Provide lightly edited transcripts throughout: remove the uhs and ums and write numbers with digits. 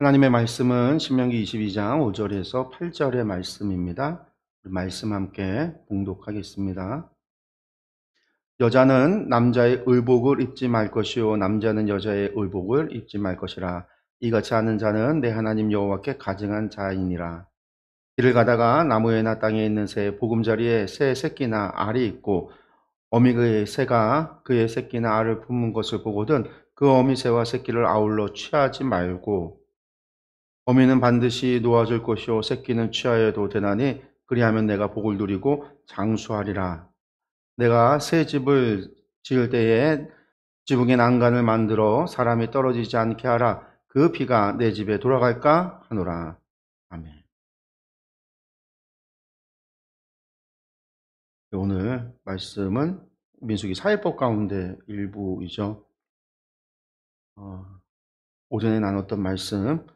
하나님의 말씀은 신명기 22장 5절에서 8절의 말씀입니다. 말씀 함께 봉독하겠습니다. 여자는 남자의 의복을 입지 말 것이요 남자는 여자의 의복을 입지 말 것이라. 이같이 하는 자는 내 하나님 여호와께 가증한 자이니라. 길을 가다가 나무에나 땅에 있는 새 보금자리에 새 새끼나 알이 있고 어미의 새가 그의 새끼나 알을 품은 것을 보거든 그 어미 새와 새끼를 아울러 취하지 말고 어미는 반드시 놓아줄 것이요 새끼는 취하여도 되나니 그리하면 내가 복을 누리고 장수하리라. 내가 새 집을 지을 때에 지붕에 난간을 만들어 사람이 떨어지지 않게 하라. 그 비가 내 집에 돌아갈까 하노라. 아멘. 오늘 말씀은 민수기 사회법 가운데 일부이죠. 오전에 나눴던 말씀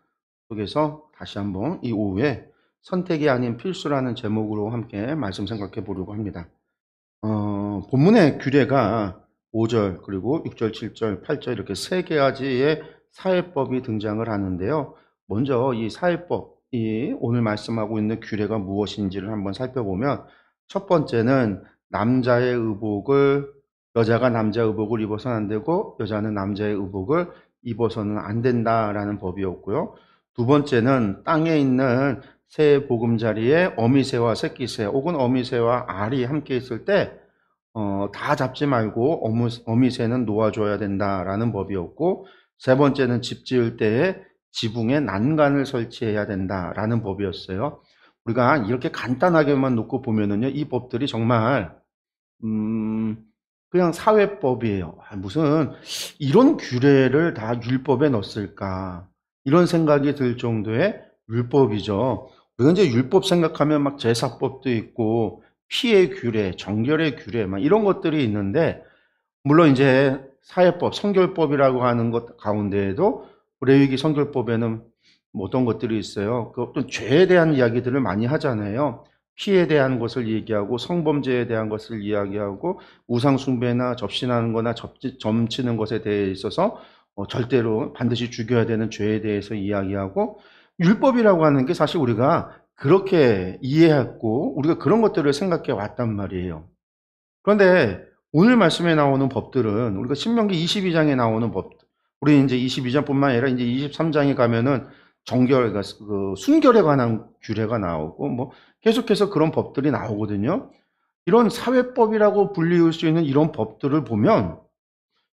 속에서 다시 한번 이 오후에 선택이 아닌 필수라는 제목으로 함께 말씀 생각해 보려고 합니다. 본문의 규례가 5절 그리고 6절, 7절, 8절 이렇게 세 가지의 사회법이 등장을 하는데요. 먼저 이 사회법이 오늘 말씀하고 있는 규례가 무엇인지를 한번 살펴보면 첫 번째는 남자의 의복을 여자가 남자의 의복을 입어서는 안 되고 여자는 남자의 의복을 입어서는 안 된다라는 법이었고요. 두 번째는 땅에 있는 새 보금자리에 어미새와 새끼새 혹은 어미새와 알이 함께 있을 때 다 잡지 말고 어미새는 놓아줘야 된다라는 법이었고, 세 번째는 집 지을 때에 지붕에 난간을 설치해야 된다라는 법이었어요. 우리가 이렇게 간단하게만 놓고 보면은요, 이 법들이 정말 그냥 사회법이에요. 무슨 이런 규례를 다 율법에 넣었을까? 이런 생각이 들 정도의 율법이죠. 우리가 이제 율법 생각하면 막 제사법도 있고 피의 규례, 정결의 규례 막 이런 것들이 있는데, 물론 이제 사회법, 성결법이라고 하는 것 가운데에도 레위기 성결법에는 어떤 것들이 있어요. 그 어떤 죄에 대한 이야기들을 많이 하잖아요. 피에 대한 것을 얘기하고 성범죄에 대한 것을 이야기하고 우상 숭배나 접신하는 거나 점치는 것에 대해 있어서 절대로 반드시 죽여야 되는 죄에 대해서 이야기하고, 율법이라고 하는 게 사실 우리가 그렇게 이해했고 우리가 그런 것들을 생각해 왔단 말이에요. 그런데 오늘 말씀에 나오는 법들은 우리가 신명기 22장에 나오는 법들, 우리 이제 22장뿐만 아니라 이제 23장에 가면은 정결, 그러니까 그 순결에 관한 규례가 나오고 뭐 계속해서 그런 법들이 나오거든요. 이런 사회법이라고 불리울 수 있는 이런 법들을 보면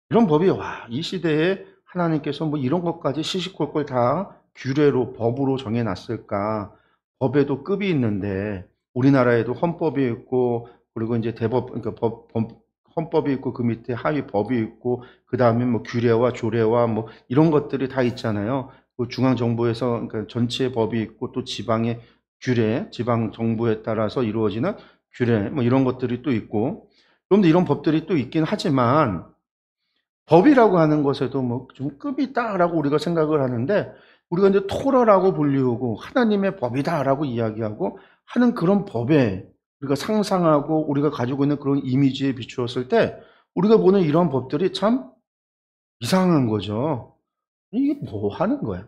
이런 법이 이 시대에 하나님께서 뭐 이런 것까지 시시콜콜 다 규례로 법으로 정해놨을까? 법에도 급이 있는데 우리나라에도 헌법이 있고 그리고 이제 대법 그러니까 헌법이 있고 그 밑에 하위 법이 있고 그 다음에 뭐 규례와 조례와 뭐 이런 것들이 다 있잖아요. 그 중앙 정부에서 그러니까 전체 법이 있고 또 지방의 규례, 지방 정부에 따라서 이루어지는 규례 뭐 이런 것들이 또 있고, 그런데 이런 법들이 또 있긴 하지만 법이라고 하는 것에도 뭐 좀 급이 있다라고 우리가 생각을 하는데, 우리가 이제 토라라고 불리우고 하나님의 법이다라고 이야기하고 하는 그런 법에 우리가 상상하고 우리가 가지고 있는 그런 이미지에 비추었을 때 우리가 보는 이런 법들이 참 이상한 거죠. 이게 뭐 하는 거야?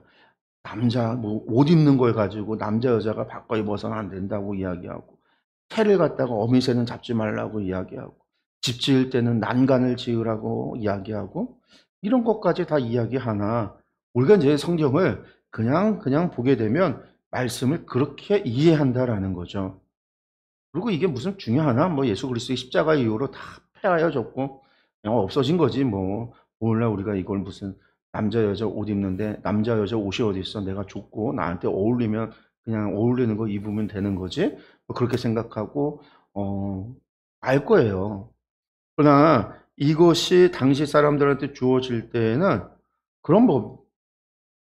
남자 뭐 옷 입는 걸 가지고 남자 여자가 바꿔 입어서는 안 된다고 이야기하고, 새를 갖다가 어미새는 잡지 말라고 이야기하고, 집 지을 때는 난간을 지으라고 이야기하고, 이런 것까지 다 이야기하나 우리가 이제 성경을 그냥 보게 되면 말씀을 그렇게 이해한다라는 거죠. 그리고 이게 무슨 중요하나? 뭐 예수 그리스도의 십자가 이후로 다 폐하여졌고 그냥 없어진 거지 뭐. 몰라 우리가 이걸 무슨 남자 여자 옷 입는데 남자 여자 옷이 어디 있어? 내가 좁고 나한테 어울리면 그냥 어울리는 거 입으면 되는 거지? 뭐 그렇게 생각하고 알 거예요. 그러나 이것이 당시 사람들한테 주어질 때에는 그런 법,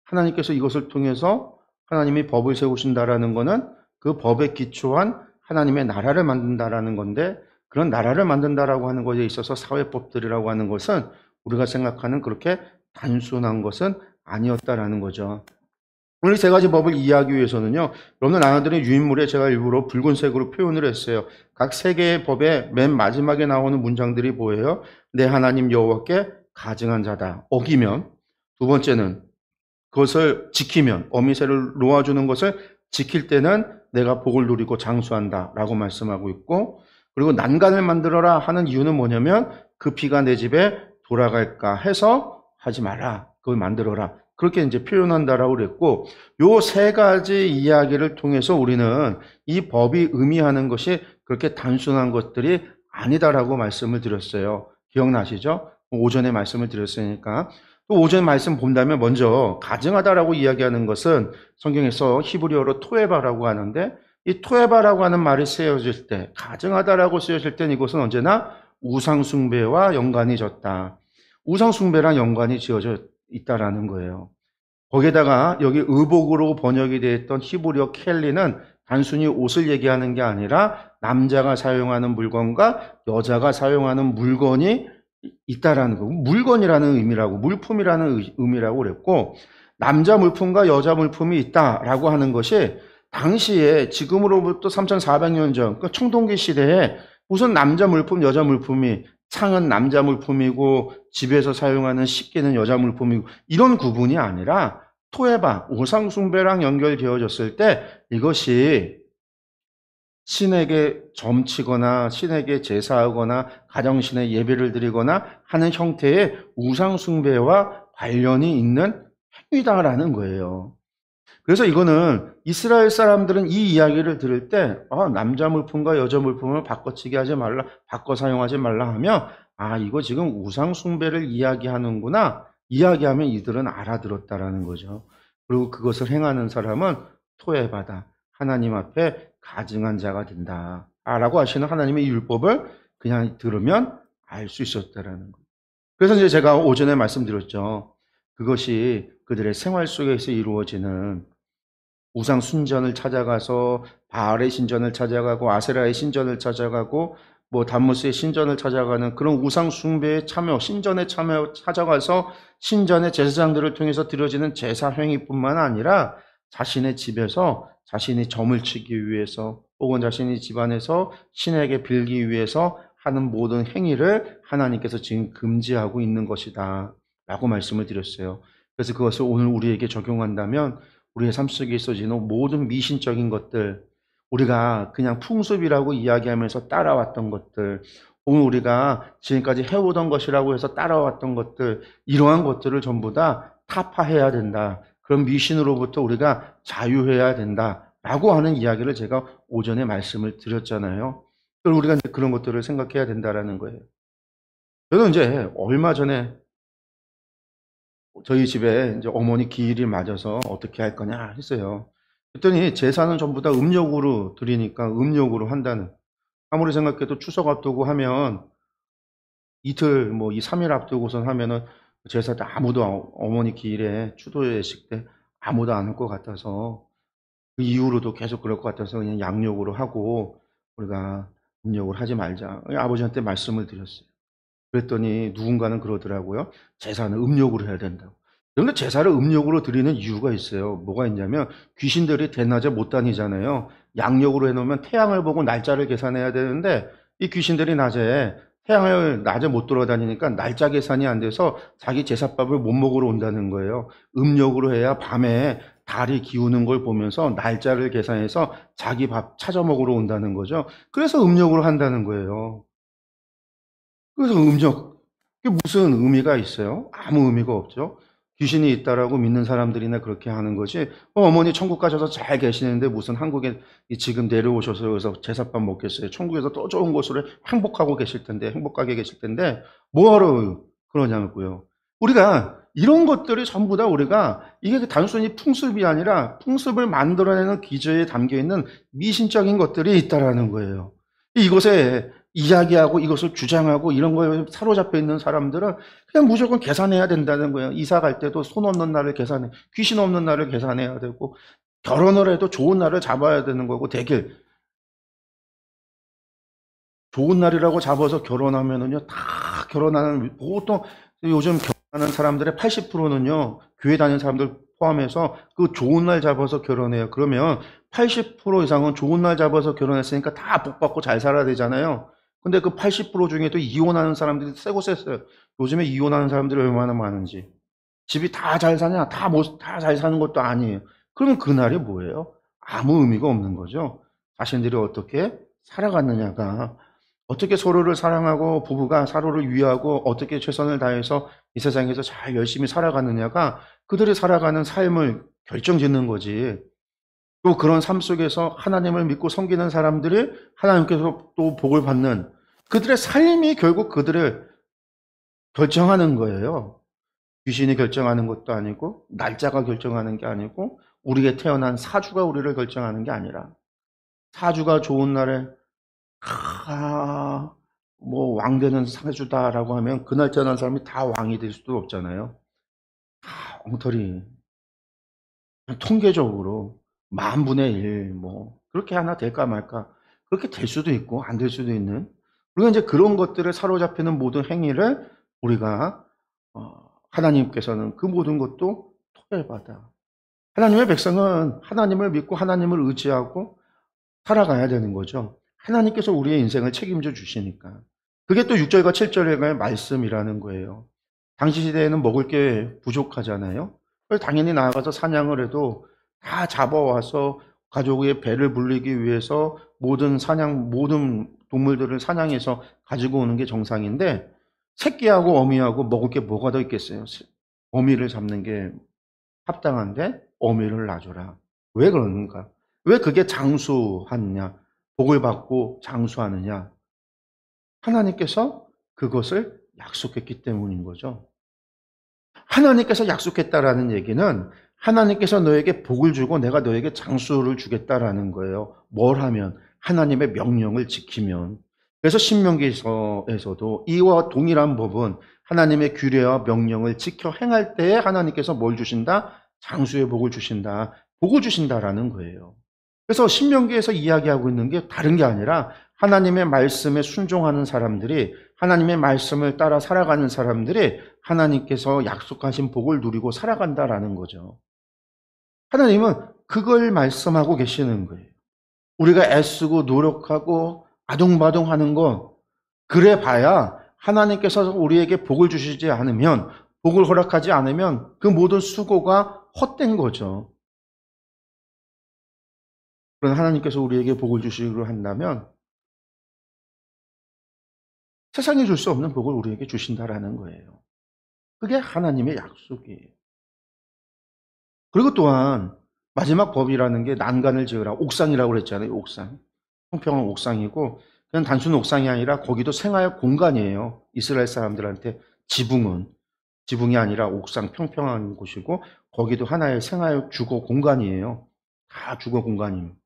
하나님께서 이것을 통해서 하나님이 법을 세우신다라는 거는 그 법에 기초한 하나님의 나라를 만든다라는 건데, 그런 나라를 만든다라고 하는 것에 있어서 사회법들이라고 하는 것은 우리가 생각하는 그렇게 단순한 것은 아니었다라는 거죠. 오늘 세 가지 법을 이해하기 위해서는요, 여러분들 나눠드린 유인물에 제가 일부러 붉은색으로 표현을 했어요. 각 세 개의 법의 맨 마지막에 나오는 문장들이 뭐예요? 내 하나님 여호와께 가증한 자다. 어기면. 두 번째는 그것을 지키면, 어미새를 놓아주는 것을 지킬 때는 내가 복을 누리고 장수한다 라고 말씀하고 있고, 그리고 난간을 만들어라 하는 이유는 뭐냐면 그 피가 내 집에 돌아갈까 해서 하지 마라, 그걸 만들어라, 그렇게 이제 표현한다라고 그랬고, 요 세 가지 이야기를 통해서 우리는 이 법이 의미하는 것이 그렇게 단순한 것들이 아니다라고 말씀을 드렸어요. 기억나시죠? 오전에 말씀을 드렸으니까. 또 오전 말씀 본다면 먼저 가증하다라고 이야기하는 것은 성경에서 히브리어로 토에바라고 하는데, 이 토에바라고 하는 말이 쓰여질 때, 가증하다라고 쓰여질 때는 이것은 언제나 우상숭배와 연관이 졌다, 우상숭배랑 연관이 지어져 있다라는 거예요. 거기에다가 여기 의복으로 번역이 되어 있던 히브리어 켈리는 단순히 옷을 얘기하는 게 아니라 남자가 사용하는 물건과 여자가 사용하는 물건이 있다라는 거. 물건이라는 의미라고, 물품이라는 의미라고 그랬고, 남자 물품과 여자 물품이 있다라고 하는 것이 당시에 지금으로부터 3,400년 전, 그 청동기 시대에 우선 남자 물품, 여자 물품이, 창은 남자 물품이고 집에서 사용하는 식기는 여자 물품이고 이런 구분이 아니라 토에바, 우상숭배랑 연결되어졌을 때 이것이 신에게 점치거나 신에게 제사하거나 가정신에 예배를 드리거나 하는 형태의 우상숭배와 관련이 있는 행위다라는 거예요. 그래서 이거는 이스라엘 사람들은 이 이야기를 들을 때 남자 물품과 여자 물품을 바꿔치기 하지 말라, 바꿔 사용하지 말라 하면 이거 지금 우상 숭배를 이야기하는구나, 이야기하면 이들은 알아들었다라는 거죠. 그리고 그것을 행하는 사람은 토해바다, 하나님 앞에 가증한 자가 된다 라고 하시는 하나님의 율법을 그냥 들으면 알 수 있었다라는 거예요. 그래서 이제 제가 오전에 말씀드렸죠. 그것이 그들의 생활 속에서 이루어지는 우상 순전을 찾아가서 바알의 신전을 찾아가고 아세라의 신전을 찾아가고 뭐 담무스의 신전을 찾아가는 그런 우상 숭배의 참여, 신전의 참여 찾아가서 신전의 제사장들을 통해서 드려지는 제사 행위뿐만 아니라 자신의 집에서 자신이 점을 치기 위해서 혹은 자신이 집안에서 신에게 빌기 위해서 하는 모든 행위를 하나님께서 지금 금지하고 있는 것이다 라고 말씀을 드렸어요. 그래서 그것을 오늘 우리에게 적용한다면 우리의 삶 속에 있어지는 모든 미신적인 것들, 우리가 그냥 풍습이라고 이야기하면서 따라왔던 것들, 혹은 우리가 지금까지 해오던 것이라고 해서 따라왔던 것들, 이러한 것들을 전부 다 타파해야 된다. 그런 미신으로부터 우리가 자유해야 된다 라고 하는 이야기를 제가 오전에 말씀을 드렸잖아요. 그럼 우리가 이제 그런 것들을 생각해야 된다라는 거예요. 저는 이제 얼마 전에 저희 집에 이제 어머니 기일이 맞아서 어떻게 할 거냐 했어요. 그랬더니 제사는 전부 다 음력으로 드리니까 음력으로 한다는. 아무리 생각해도 추석 앞두고 하면 이틀 뭐 이 3일 앞두고선 하면은 제사 때 아무도 어머니 기일에 추도 예식 때 아무도 안 올 것 같아서 그 이후로도 계속 그럴 것 같아서 그냥 양력으로 하고 우리가 음력으로 하지 말자. 아버지한테 말씀을 드렸어요. 그랬더니 누군가는 그러더라고요. 제사는 음력으로 해야 된다고. 그런데 제사를 음력으로 드리는 이유가 있어요. 뭐가 있냐면 귀신들이 대낮에 못 다니잖아요. 양력으로 해놓으면 태양을 보고 날짜를 계산해야 되는데 이 귀신들이 낮에 태양을 낮에 못 돌아다니니까 날짜 계산이 안 돼서 자기 제사밥을 못 먹으러 온다는 거예요. 음력으로 해야 밤에 달이 기우는 걸 보면서 날짜를 계산해서 자기 밥 찾아 먹으러 온다는 거죠. 그래서 음력으로 한다는 거예요. 그래서 음력, 그게 무슨 의미가 있어요? 아무 의미가 없죠. 귀신이 있다라고 믿는 사람들이나 그렇게 하는 거지. 어머니 천국 가셔서 잘 계시는데 무슨 한국에 지금 내려오셔서 여기서 제사밥 먹겠어요. 천국에서 더 좋은 곳으로 행복하고 계실 텐데, 행복하게 계실 텐데 뭐하러 그러냐고요. 우리가 이런 것들이 전부 다 우리가 이게 단순히 풍습이 아니라 풍습을 만들어내는 기저에 담겨있는 미신적인 것들이 있다라는 거예요. 이것에 이야기하고 이것을 주장하고 이런 거에 사로잡혀 있는 사람들은 그냥 무조건 계산해야 된다는 거예요. 이사 갈 때도 손 없는 날을 계산해, 귀신 없는 날을 계산해야 되고, 결혼을 해도 좋은 날을 잡아야 되는 거고, 되길 좋은 날이라고 잡아서 결혼하면은요, 다 결혼하는, 보통 요즘 결혼하는 사람들의 80%는요, 교회 다니는 사람들 포함해서 그 좋은 날 잡아서 결혼해요. 그러면 80% 이상은 좋은 날 잡아서 결혼했으니까 다 복 받고 잘 살아야 되잖아요. 근데 그 80% 중에도 이혼하는 사람들이 세고 셌어요. 요즘에 이혼하는 사람들이 얼마나 많은지. 집이 다 잘 사냐? 다 잘 사는 것도 아니에요. 그러면 그날이 뭐예요? 아무 의미가 없는 거죠. 자신들이 어떻게 살아갔느냐가, 어떻게 서로를 사랑하고 부부가 서로를 위하고 어떻게 최선을 다해서 이 세상에서 잘 열심히 살아가느냐가 그들이 살아가는 삶을 결정짓는 거지. 또 그런 삶 속에서 하나님을 믿고 섬기는 사람들이 하나님께서 또 복을 받는 그들의 삶이 결국 그들을 결정하는 거예요. 귀신이 결정하는 것도 아니고 날짜가 결정하는 게 아니고 우리가 태어난 사주가 우리를 결정하는 게 아니라, 사주가 좋은 날에 뭐 왕되는 사주다라고 하면 그날 태어난 사람이 다 왕이 될 수도 없잖아요. 다 엉터리. 통계적으로 만 분의 일 뭐 그렇게 하나 될까 말까, 그렇게 될 수도 있고 안 될 수도 있는, 우리가 이제 그런 것들에 사로잡히는 모든 행위를 우리가 하나님께서는 그 모든 것도 토해받아. 하나님의 백성은 하나님을 믿고 하나님을 의지하고 살아가야 되는 거죠. 하나님께서 우리의 인생을 책임져 주시니까. 그게 또 6절과 7절의 말씀이라는 거예요. 당시 시대에는 먹을 게 부족하잖아요. 그래서 당연히 나아가서 사냥을 해도 다 잡아와서 가족의 배를 불리기 위해서 모든 동물들을 사냥해서 가지고 오는 게 정상인데, 새끼하고 어미하고 먹을 게 뭐가 더 있겠어요? 어미를 잡는 게 합당한데 어미를 놔줘라. 왜 그러는가? 왜 그게 장수하느냐? 복을 받고 장수하느냐? 하나님께서 그것을 약속했기 때문인 거죠. 하나님께서 약속했다라는 얘기는 하나님께서 너에게 복을 주고 내가 너에게 장수를 주겠다라는 거예요. 뭘 하면? 하나님의 명령을 지키면. 그래서 신명기서에서도 이와 동일한 법은 하나님의 규례와 명령을 지켜 행할 때에 하나님께서 뭘 주신다? 장수의 복을 주신다. 복을 주신다라는 거예요. 그래서 신명기에서 이야기하고 있는 게 다른 게 아니라 하나님의 말씀에 순종하는 사람들이, 하나님의 말씀을 따라 살아가는 사람들이 하나님께서 약속하신 복을 누리고 살아간다라는 거죠. 하나님은 그걸 말씀하고 계시는 거예요. 우리가 애쓰고 노력하고 아둥바둥 하는 거, 그래 봐야 하나님께서 우리에게 복을 주시지 않으면, 복을 허락하지 않으면 그 모든 수고가 헛된 거죠. 그러나 하나님께서 우리에게 복을 주시기로 한다면 세상에 줄 수 없는 복을 우리에게 주신다라는 거예요. 그게 하나님의 약속이에요. 그리고 또한 마지막 법이라는 게 난간을 지으라. 옥상이라고 그랬잖아요. 옥상. 평평한 옥상이고, 그냥 단순 옥상이 아니라 거기도 생활 공간이에요. 이스라엘 사람들한테 지붕이 아니라 옥상, 평평한 곳이고, 거기도 하나의 생활 주거 공간이에요. 다 주거 공간입니다.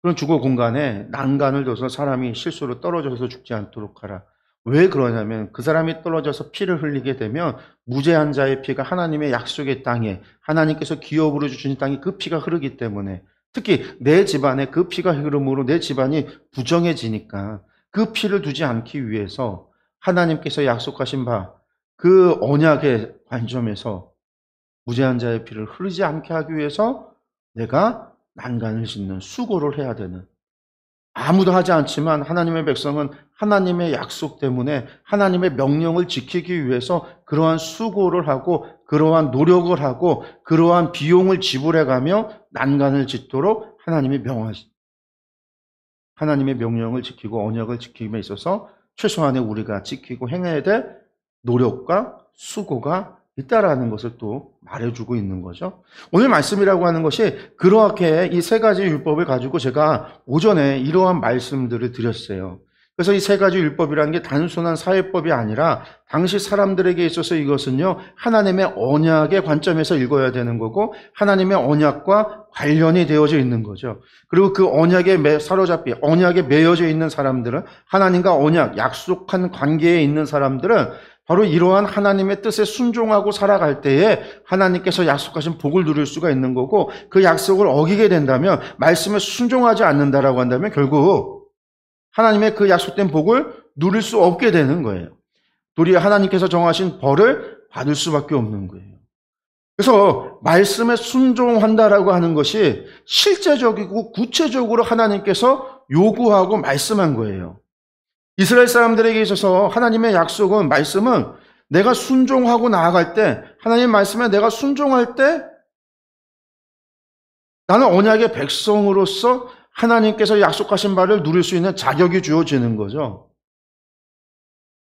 그런 주거 공간에 난간을 둬서 사람이 실수로 떨어져서 죽지 않도록 하라. 왜 그러냐면 그 사람이 떨어져서 피를 흘리게 되면 무죄한 자의 피가 하나님의 약속의 땅에, 하나님께서 기업으로 주신 땅에 그 피가 흐르기 때문에, 특히 내 집안에 그 피가 흐름으로 내 집안이 부정해지니까 그 피를 두지 않기 위해서 하나님께서 약속하신 바 그 언약의 관점에서 무죄한 자의 피를 흐르지 않게 하기 위해서 내가 난간을 짓는 수고를 해야 되는, 아무도 하지 않지만 하나님의 백성은 하나님의 약속 때문에 하나님의 명령을 지키기 위해서 그러한 수고를 하고 그러한 노력을 하고 그러한 비용을 지불해가며 난간을 짓도록 하나님의 명령을 지키고 언약을 지킴에 있어서 최소한의 우리가 지키고 행해야 될 노력과 수고가 있다라는 것을 또 말해주고 있는 거죠. 오늘 말씀이라고 하는 것이 그렇게 이 세 가지 율법을 가지고 제가 오전에 이러한 말씀들을 드렸어요. 그래서 이 세 가지 율법이라는 게 단순한 사회법이 아니라 당시 사람들에게 있어서 이것은요, 하나님의 언약의 관점에서 읽어야 되는 거고 하나님의 언약과 관련이 되어져 있는 거죠. 그리고 그 언약에 언약에 매여져 있는 사람들은, 하나님과 언약, 약속한 관계에 있는 사람들은 바로 이러한 하나님의 뜻에 순종하고 살아갈 때에 하나님께서 약속하신 복을 누릴 수가 있는 거고, 그 약속을 어기게 된다면, 말씀에 순종하지 않는다라고 한다면 결국 하나님의 그 약속된 복을 누릴 수 없게 되는 거예요. 도리어 하나님께서 정하신 벌을 받을 수밖에 없는 거예요. 그래서 말씀에 순종한다라고 하는 것이 실제적이고 구체적으로 하나님께서 요구하고 말씀한 거예요. 이스라엘 사람들에게 있어서 하나님의 약속은, 말씀은 내가 순종하고 나아갈 때, 하나님 말씀에 내가 순종할 때 나는 언약의 백성으로서 하나님께서 약속하신 바를 누릴 수 있는 자격이 주어지는 거죠.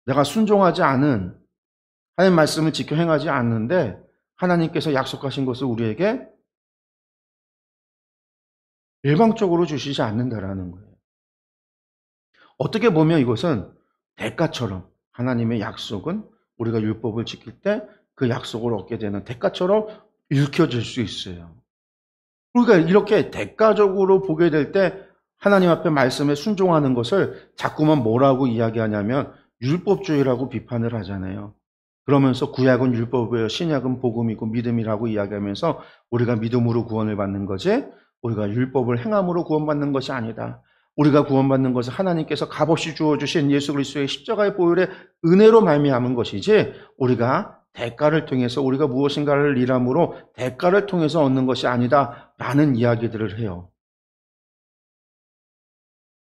내가 순종하지 않은, 하나님 말씀을 지켜 행하지 않는데 하나님께서 약속하신 것을 우리에게 일방적으로 주시지 않는다라는 거예요. 어떻게 보면 이것은 대가처럼, 하나님의 약속은 우리가 율법을 지킬 때 그 약속을 얻게 되는 대가처럼 읽혀질 수 있어요. 그러니까 이렇게 대가적으로 보게 될 때 하나님 앞에 말씀에 순종하는 것을 자꾸만 뭐라고 이야기하냐면 율법주의라고 비판을 하잖아요. 그러면서 구약은 율법이에요, 신약은 복음이고 믿음이라고 이야기하면서 우리가 믿음으로 구원을 받는 거지 우리가 율법을 행함으로 구원받는 것이 아니다. 우리가 구원받는 것은 하나님께서 값없이 주어주신 예수 그리스도의 십자가의 보혈의 은혜로 말미암은 것이지 우리가 대가를 통해서 우리가 무엇인가를 일함으로 대가를 통해서 얻는 것이 아니다라는 이야기들을 해요.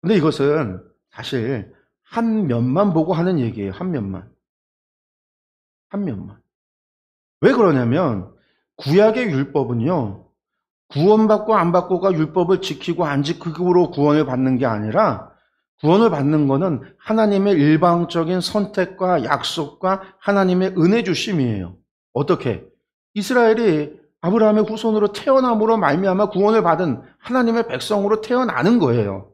근데 이것은 사실 한 면만 보고 하는 얘기예요. 한 면만. 한 면만. 왜 그러냐면 구약의 율법은요. 구원받고 안 받고가 율법을 지키고 안 지키고로 구원을 받는 게 아니라 구원을 받는 것은 하나님의 일방적인 선택과 약속과 하나님의 은혜 주심이에요. 어떻게? 이스라엘이 아브라함의 후손으로 태어남으로 말미암아 구원을 받은 하나님의 백성으로 태어나는 거예요.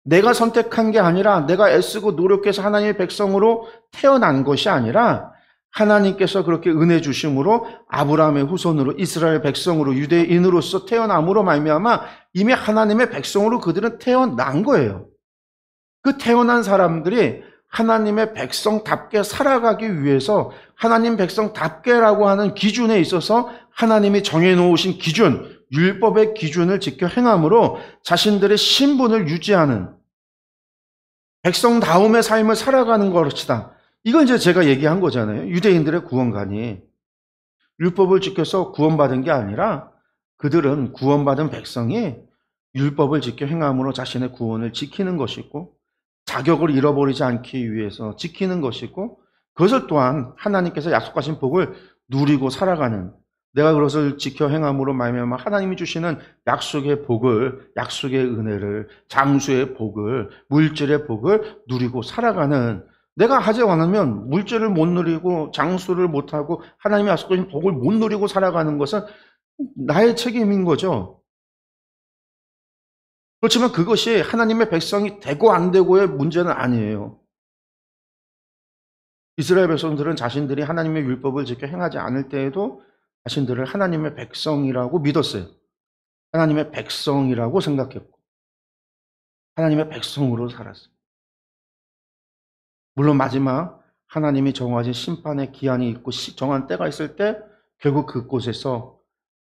내가 선택한 게 아니라 내가 애쓰고 노력해서 하나님의 백성으로 태어난 것이 아니라 하나님께서 그렇게 은혜 주심으로 아브라함의 후손으로 이스라엘 백성으로 유대인으로서 태어남으로 말미암아 이미 하나님의 백성으로 그들은 태어난 거예요. 그 태어난 사람들이 하나님의 백성답게 살아가기 위해서 하나님 백성답게라고 하는 기준에 있어서 하나님이 정해놓으신 기준, 율법의 기준을 지켜 행함으로 자신들의 신분을 유지하는 백성다움의 삶을 살아가는 것이다. 이건 이제 제가 얘기한 거잖아요. 유대인들의 구원관이 율법을 지켜서 구원받은 게 아니라 그들은 구원받은 백성이 율법을 지켜 행함으로 자신의 구원을 지키는 것이고 자격을 잃어버리지 않기 위해서 지키는 것이고 그것을 또한 하나님께서 약속하신 복을 누리고 살아가는 내가 그것을 지켜 행함으로 말미암아 하나님이 주시는 약속의 복을 약속의 은혜를 장수의 복을 물질의 복을 누리고 살아가는 내가 하지 않으면 물질을 못 누리고 장수를 못하고 하나님의 약속하신 복을 못 누리고 살아가는 것은 나의 책임인 거죠. 그렇지만 그것이 하나님의 백성이 되고 안 되고의 문제는 아니에요. 이스라엘 백성들은 자신들이 하나님의 율법을 지켜 행하지 않을 때에도 자신들을 하나님의 백성이라고 믿었어요. 하나님의 백성이라고 생각했고 하나님의 백성으로 살았어요. 물론 마지막 하나님이 정하신 심판의 기한이 있고 정한 때가 있을 때 결국 그곳에서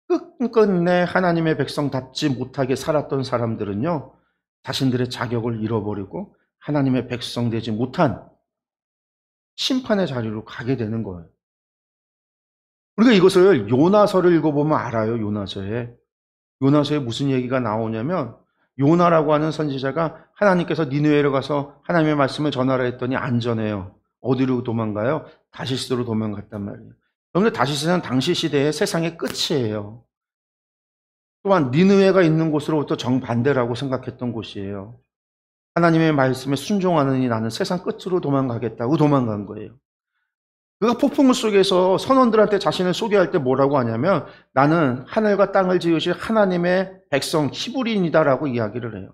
끝끝내 하나님의 백성답지 못하게 살았던 사람들은요. 자신들의 자격을 잃어버리고 하나님의 백성 되지 못한 심판의 자리로 가게 되는 거예요. 우리가 이것을 요나서를 읽어보면 알아요. 요나서에 무슨 얘기가 나오냐면 요나라고 하는 선지자가 하나님께서 니느웨로 가서 하나님의 말씀을 전하라 했더니 안 전해요. 어디로 도망가요? 다시스로 도망갔단 말이에요. 그런데 다시스는 당시 시대의 세상의 끝이에요. 또한 니느웨가 있는 곳으로부터 정반대라고 생각했던 곳이에요. 하나님의 말씀에 순종하느니 나는 세상 끝으로 도망가겠다고 도망간 거예요. 그가 폭풍 속에서 선원들한테 자신을 소개할 때 뭐라고 하냐면 나는 하늘과 땅을 지으실 하나님의 백성 히브리인이다라고 이야기를 해요.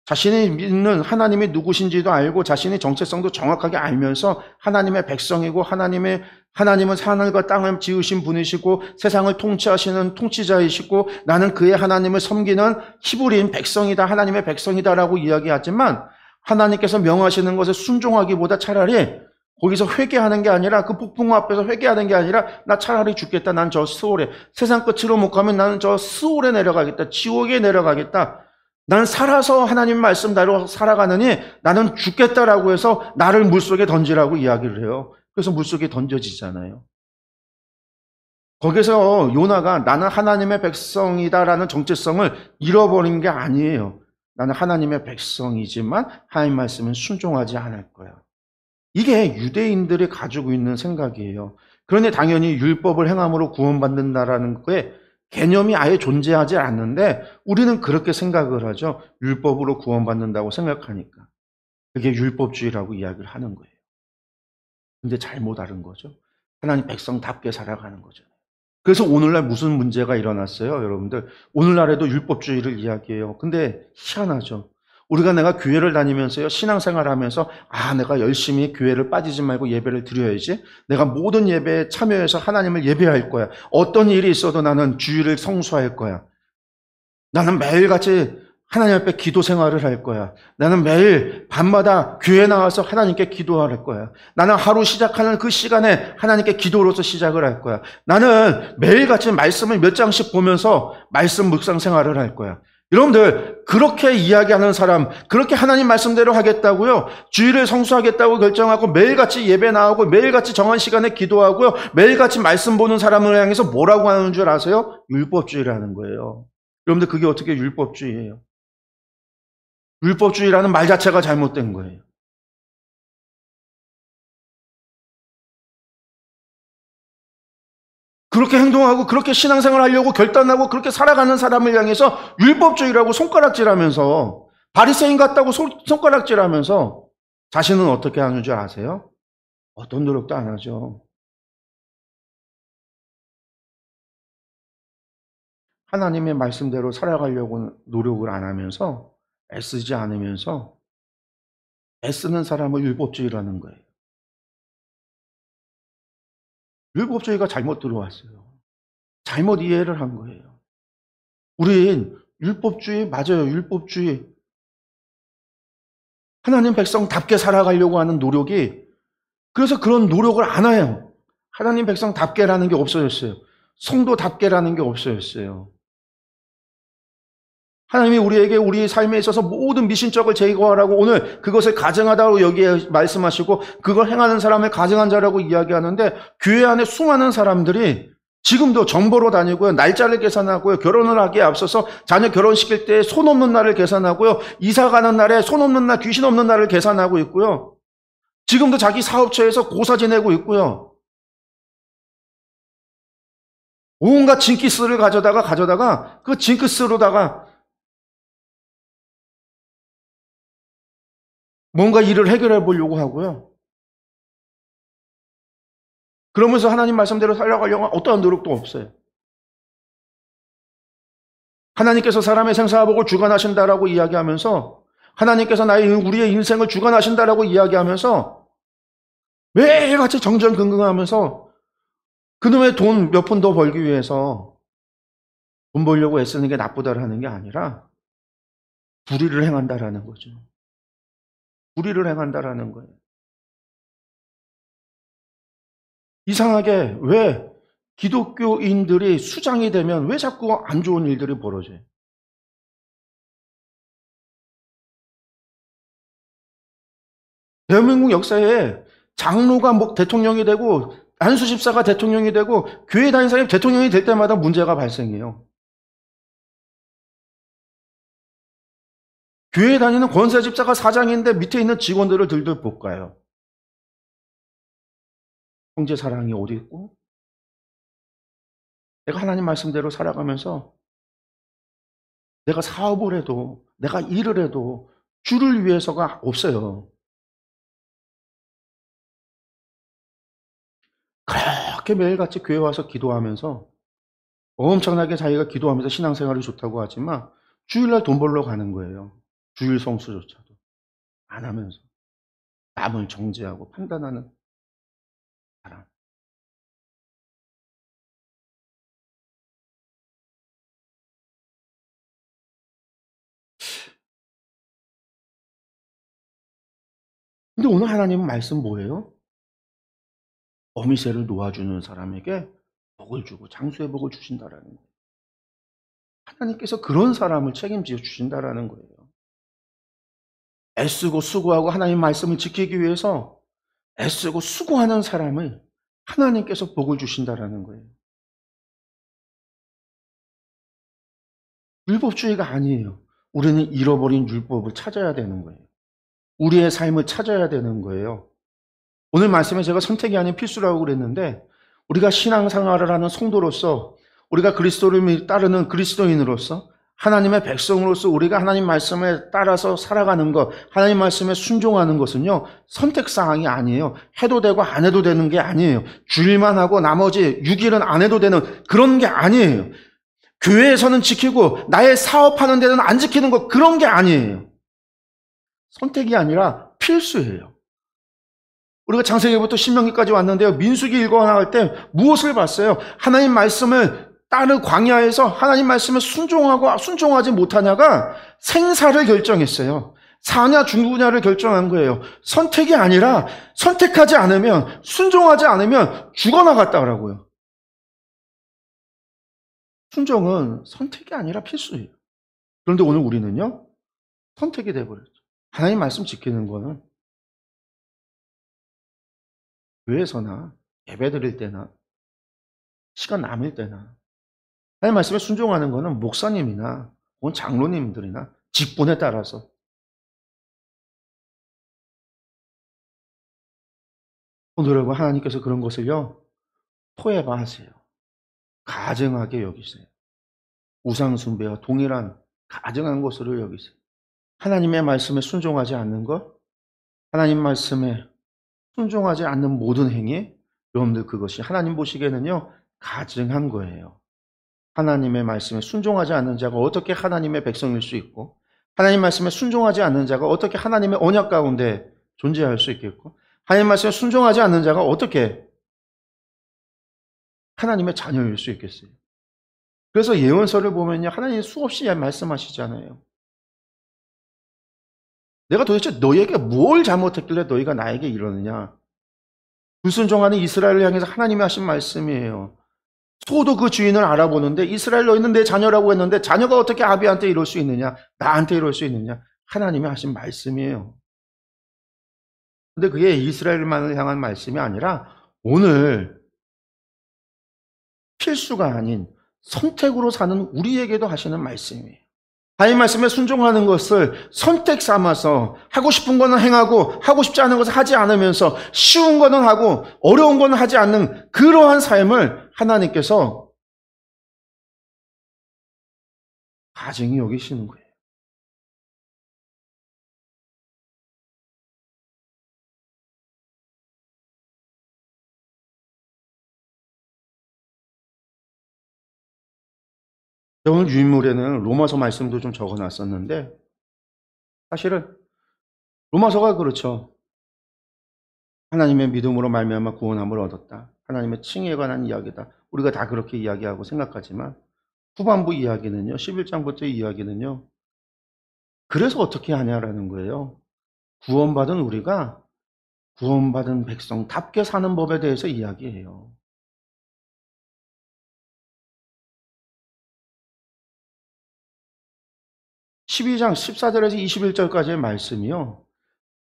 자신이 믿는 하나님이 누구신지도 알고 자신의 정체성도 정확하게 알면서 하나님의 백성이고 하나님은 하늘과 땅을 지으신 분이시고 세상을 통치하시는 통치자이시고 나는 그의 하나님을 섬기는 히브리인 백성이다, 하나님의 백성이다라고 이야기하지만 하나님께서 명하시는 것에 순종하기보다 차라리 거기서 회개하는 게 아니라 그 폭풍 앞에서 회개하는 게 아니라 나 차라리 죽겠다. 난 저 스올에 세상 끝으로 못 가면 나는 저 스올에 내려가겠다. 지옥에 내려가겠다. 난 살아서 하나님 말씀대로 살아가느니 나는 죽겠다라고 해서 나를 물속에 던지라고 이야기를 해요. 그래서 물속에 던져지잖아요. 거기서 요나가 나는 하나님의 백성이다라는 정체성을 잃어버린 게 아니에요. 나는 하나님의 백성이지만 하나님 말씀은 순종하지 않을 거야. 이게 유대인들이 가지고 있는 생각이에요. 그런데 당연히 율법을 행함으로 구원받는다라는 거에 개념이 아예 존재하지 않는데 우리는 그렇게 생각을 하죠. 율법으로 구원받는다고 생각하니까. 그게 율법주의라고 이야기를 하는 거예요. 근데 잘못 알은 거죠. 하나님 백성답게 살아가는 거죠. 그래서 오늘날 무슨 문제가 일어났어요, 여러분들? 오늘날에도 율법주의를 이야기해요. 근데 희한하죠. 내가 교회를 다니면서요, 신앙생활 하면서, 내가 열심히 교회를 빠지지 말고 예배를 드려야지. 내가 모든 예배에 참여해서 하나님을 예배할 거야. 어떤 일이 있어도 나는 주일을 성수할 거야. 나는 매일같이 하나님 앞에 기도 생활을 할 거야. 나는 매일 밤마다 교회 나와서 하나님께 기도할 거야. 나는 하루 시작하는 그 시간에 하나님께 기도로서 시작을 할 거야. 나는 매일같이 말씀을 몇 장씩 보면서 말씀 묵상 생활을 할 거야. 여러분들, 그렇게 이야기하는 사람, 그렇게 하나님 말씀대로 하겠다고요. 주일을 성수하겠다고 결정하고 매일같이 예배 나오고 매일같이 정한 시간에 기도하고요. 매일같이 말씀 보는 사람을 향해서 뭐라고 하는 줄 아세요? 율법주의라는 거예요. 여러분들, 그게 어떻게 율법주의예요? 율법주의라는 말 자체가 잘못된 거예요. 그렇게 행동하고 그렇게 신앙생활 하려고 결단하고 그렇게 살아가는 사람을 향해서 율법주의라고 손가락질하면서 바리새인 같다고 손가락질하면서 자신은 어떻게 하는 줄 아세요? 어떤 노력도 안 하죠. 하나님의 말씀대로 살아가려고 노력을 안 하면서 애쓰지 않으면서 애쓰는 사람을 율법주의라는 거예요. 율법주의가 잘못 들어왔어요. 잘못 이해를 한 거예요. 우린 율법주의 맞아요. 율법주의. 하나님 백성답게 살아가려고 하는 노력이 그래서 그런 노력을 안 해요. 하나님 백성답게라는 게 없어졌어요. 성도답게라는 게 없어졌어요. 하나님이 우리에게 우리 삶에 있어서 모든 미신적을 제거하라고 오늘 그것을 가증하다고 여기에 말씀하시고 그걸 행하는 사람을 가증한 자라고 이야기하는데 교회 안에 수많은 사람들이 지금도 정보로 다니고요. 날짜를 계산하고요. 결혼을 하기에 앞서서 자녀 결혼시킬 때 손 없는 날을 계산하고요. 이사 가는 날에 손 없는 날, 귀신 없는 날을 계산하고 있고요. 지금도 자기 사업처에서 고사 지내고 있고요. 온갖 징크스를 가져다가 그 징크스로다가 뭔가 일을 해결해 보려고 하고요. 그러면서 하나님 말씀대로 살아가려고 어떠한 노력도 없어요. 하나님께서 사람의 생사복을 주관하신다라고 이야기하면서 하나님께서 우리의 인생을 주관하신다라고 이야기하면서 매일같이 정정긍긍하면서 그놈의 돈 몇 푼 더 벌기 위해서 돈 벌려고 애쓰는 게 나쁘다라는 게 아니라 불의를 행한다라는 거죠. 불의를 행한다라는 거예요. 이상하게 왜 기독교인들이 수장이 되면 왜 자꾸 안 좋은 일들이 벌어져요? 대한민국 역사에 장로가 대통령이 되고 안수 집사가 대통령이 되고 교회 다니는 사람이 대통령이 될 때마다 문제가 발생해요. 교회 다니는 권세 집사가 사장인데 밑에 있는 직원들을 들들 볶아요. 형제 사랑이 어디 있고? 내가 하나님 말씀대로 살아가면서 내가 사업을 해도 내가 일을 해도 주를 위해서가 없어요. 그렇게 매일같이 교회 와서 기도하면서 엄청나게 자기가 기도하면서 신앙생활이 좋다고 하지만 주일날 돈 벌러 가는 거예요. 주일 성수조차도 안 하면서 남을 정죄하고 판단하는 사람. 근데 오늘 하나님은 말씀 뭐예요? 어미새를 놓아주는 사람에게 복을 주고 장수의 복을 주신다라는 거예요. 하나님께서 그런 사람을 책임지어 주신다라는 거예요. 애쓰고 수고하고 하나님 말씀을 지키기 위해서 애쓰고 수고하는 사람을 하나님께서 복을 주신다라는 거예요. 율법주의가 아니에요. 우리는 잃어버린 율법을 찾아야 되는 거예요. 우리의 삶을 찾아야 되는 거예요. 오늘 말씀에 제가 선택이 아닌 필수라고 그랬는데 우리가 신앙생활을 하는 성도로서 우리가 그리스도를 따르는 그리스도인으로서 하나님의 백성으로서 우리가 하나님 말씀에 따라서 살아가는 것, 하나님 말씀에 순종하는 것은요, 선택사항이 아니에요. 해도 되고 안 해도 되는 게 아니에요. 주일만 하고 나머지 6일은 안 해도 되는 그런 게 아니에요. 교회에서는 지키고 나의 사업하는 데는 안 지키는 것, 그런 게 아니에요. 선택이 아니라 필수예요. 우리가 창세기부터 신명기까지 왔는데요, 민수기 읽어나갈 때 무엇을 봤어요? 하나님 말씀을 따르 광야에서 하나님 말씀에 순종하고 순종하지 못하냐가 생사를 결정했어요. 사냐 죽느냐를 결정한 거예요. 선택이 아니라 선택하지 않으면, 순종하지 않으면 죽어나갔다라고요. 순종은 선택이 아니라 필수예요. 그런데 오늘 우리는요, 선택이 돼버렸죠. 하나님 말씀 지키는 거는 교회에서나 예배 드릴 때나 시간 남을 때나 하나님 말씀에 순종하는 거는 목사님이나 혹은 장로님들이나 직분에 따라서 오늘 여러분 하나님께서 그런 것을요 토해봐 하세요. 가증하게 여기세요. 우상 숭배와 동일한 가증한 것으로 여기세요. 하나님의 말씀에 순종하지 않는 것, 하나님 말씀에 순종하지 않는 모든 행위, 여러분들 그것이 하나님 보시기에는요 가증한 거예요. 하나님의 말씀에 순종하지 않는 자가 어떻게 하나님의 백성일 수 있고, 하나님 말씀에 순종하지 않는 자가 어떻게 하나님의 언약 가운데 존재할 수 있겠고, 하나님 말씀에 순종하지 않는 자가 어떻게 하나님의 자녀일 수 있겠어요. 그래서 예언서를 보면요 하나님이 수없이 말씀하시잖아요. 내가 도대체 너에게 뭘 잘못했길래 너희가 나에게 이러느냐. 불순종하는 이스라엘을 향해서 하나님이 하신 말씀이에요. 소도 그 주인을 알아보는데 이스라엘 너희는 내 자녀라고 했는데 자녀가 어떻게 아비한테 이럴 수 있느냐, 나한테 이럴 수 있느냐. 하나님이 하신 말씀이에요. 근데 그게 이스라엘만을 향한 말씀이 아니라 오늘 필수가 아닌 선택으로 사는 우리에게도 하시는 말씀이에요. 하나님 말씀에 순종하는 것을 선택 삼아서 하고 싶은 거는 행하고 하고 싶지 않은 것을 하지 않으면서 쉬운 거는 하고 어려운 거는 하지 않는 그러한 삶을 하나님께서 가증히 여기시는 거예요. 오늘 유인물에는 로마서 말씀도 좀 적어놨었는데 사실은 로마서가 그렇죠. 하나님의 믿음으로 말미암아 구원함을 얻었다. 하나님의 칭의에 관한 이야기다. 우리가 다 그렇게 이야기하고 생각하지만 후반부 이야기는요. 11장부터 이야기는요. 그래서 어떻게 하냐라는 거예요. 구원받은 우리가 구원받은 백성답게 사는 법에 대해서 이야기해요. 12장 14절에서 21절까지의 말씀이요.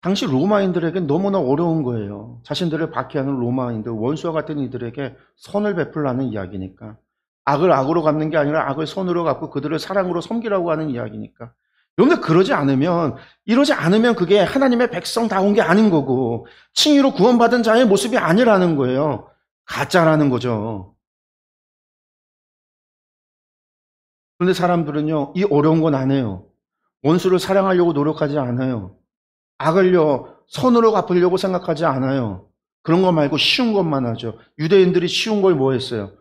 당시 로마인들에게 너무나 어려운 거예요. 자신들을 박해하는 로마인들, 원수와 같은 이들에게 선을 베풀라는 이야기니까. 악을 악으로 갚는 게 아니라 악을 선으로 갚고 그들을 사랑으로 섬기라고 하는 이야기니까. 여러분들 이러지 않으면 그게 하나님의 백성다운 게 아닌 거고 칭의로 구원받은 자의 모습이 아니라는 거예요. 가짜라는 거죠. 그런데 사람들은요, 이 어려운 건 안 해요. 원수를 사랑하려고 노력하지 않아요. 악을요, 선으로 갚으려고 생각하지 않아요. 그런 거 말고 쉬운 것만 하죠. 유대인들이 쉬운 걸 뭐 했어요?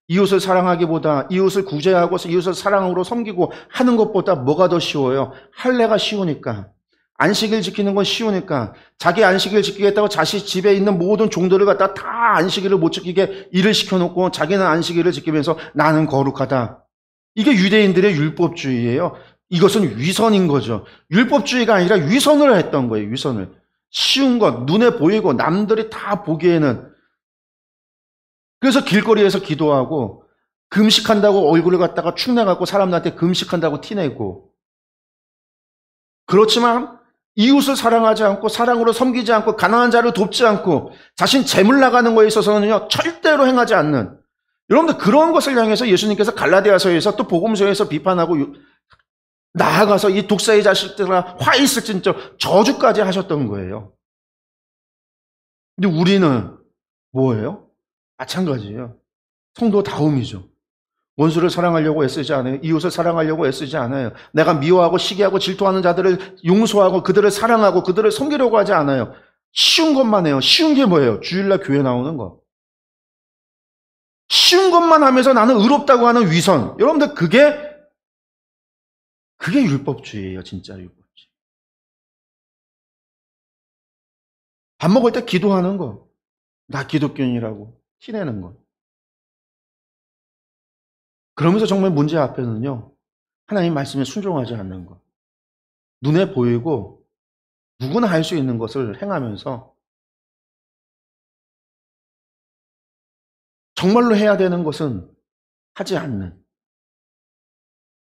이웃을 사랑하기보다 이웃을 구제하고 이웃을 사랑으로 섬기고 하는 것보다 뭐가 더 쉬워요? 할례가 쉬우니까. 안식일 지키는 건 쉬우니까. 자기 안식일 지키겠다고 자식 집에 있는 모든 종들을 갖다 다 안식일을 못 지키게 일을 시켜놓고 자기는 안식일을 지키면서 나는 거룩하다. 이게 유대인들의 율법주의예요. 이것은 위선인 거죠. 율법주의가 아니라 위선을 했던 거예요. 위선을. 쉬운 것, 눈에 보이고 남들이 다 보기에는. 그래서 길거리에서 기도하고 금식한다고 얼굴을 갖다가 축내갖고 사람들한테 금식한다고 티내고. 그렇지만 이웃을 사랑하지 않고 사랑으로 섬기지 않고 가난한 자를 돕지 않고 자신 재물 나가는 거에 있어서는요 절대로 행하지 않는. 여러분들 그런 것을 향해서 예수님께서 갈라디아서에서 또 복음서에서 비판하고 나아가서 이 독사의 자식들아 화 있을진저 저주까지 하셨던 거예요. 근데 우리는 뭐예요? 마찬가지예요. 성도다움이죠. 원수를 사랑하려고 애쓰지 않아요. 이웃을 사랑하려고 애쓰지 않아요. 내가 미워하고 시기하고 질투하는 자들을 용서하고 그들을 사랑하고 그들을 섬기려고 하지 않아요. 쉬운 것만 해요. 쉬운 게 뭐예요? 주일날 교회 나오는 거. 쉬운 것만 하면서 나는 의롭다고 하는 위선. 여러분들 그게 율법주의예요. 진짜 율법주의. 밥 먹을 때 기도하는 거. 나 기독교인이라고 티내는 거. 그러면서 정말 문제 앞에는요. 하나님 말씀에 순종하지 않는 것. 눈에 보이고 누구나 할 수 있는 것을 행하면서 정말로 해야 되는 것은 하지 않는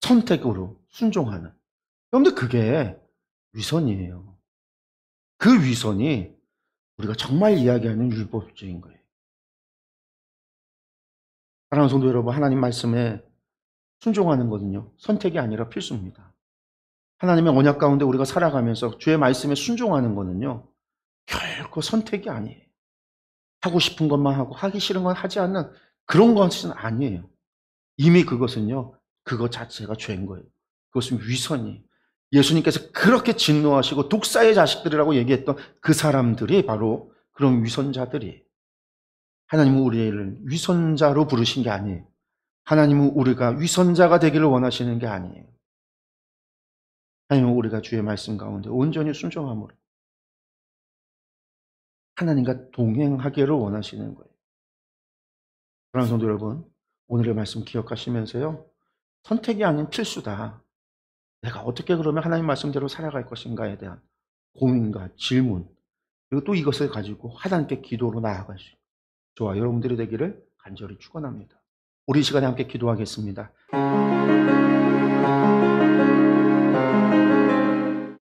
선택으로 순종하는. 그런데 그게 위선이에요. 그 위선이 우리가 정말 이야기하는 율법주의인 거예요. 사랑하는 성도 여러분, 하나님 말씀에 순종하는 것은요. 선택이 아니라 필수입니다. 하나님의 언약 가운데 우리가 살아가면서 주의 말씀에 순종하는 것은요. 결코 선택이 아니에요. 하고 싶은 것만 하고 하기 싫은 건 하지 않는 그런 것은 아니에요. 이미 그것은요. 그것 자체가 죄인 거예요. 그것은 위선이에요. 예수님께서 그렇게 진노하시고 독사의 자식들이라고 얘기했던 그 사람들이 바로 그런 위선자들이에요. 하나님은 우리를 위선자로 부르신 게 아니에요. 하나님은 우리가 위선자가 되기를 원하시는 게 아니에요. 하나님은 우리가 주의 말씀 가운데 온전히 순종함으로 하나님과 동행하기를 원하시는 거예요. 사랑하는 성도 여러분, 오늘의 말씀 기억하시면서요. 선택이 아닌 필수다. 내가 어떻게 그러면 하나님 말씀대로 살아갈 것인가에 대한 고민과 질문, 그리고 또 이것을 가지고 하나님께 기도로 나아갈 수 있는 저와 여러분들이 되기를 간절히 축원합니다. 우리 이 시간에 함께 기도하겠습니다.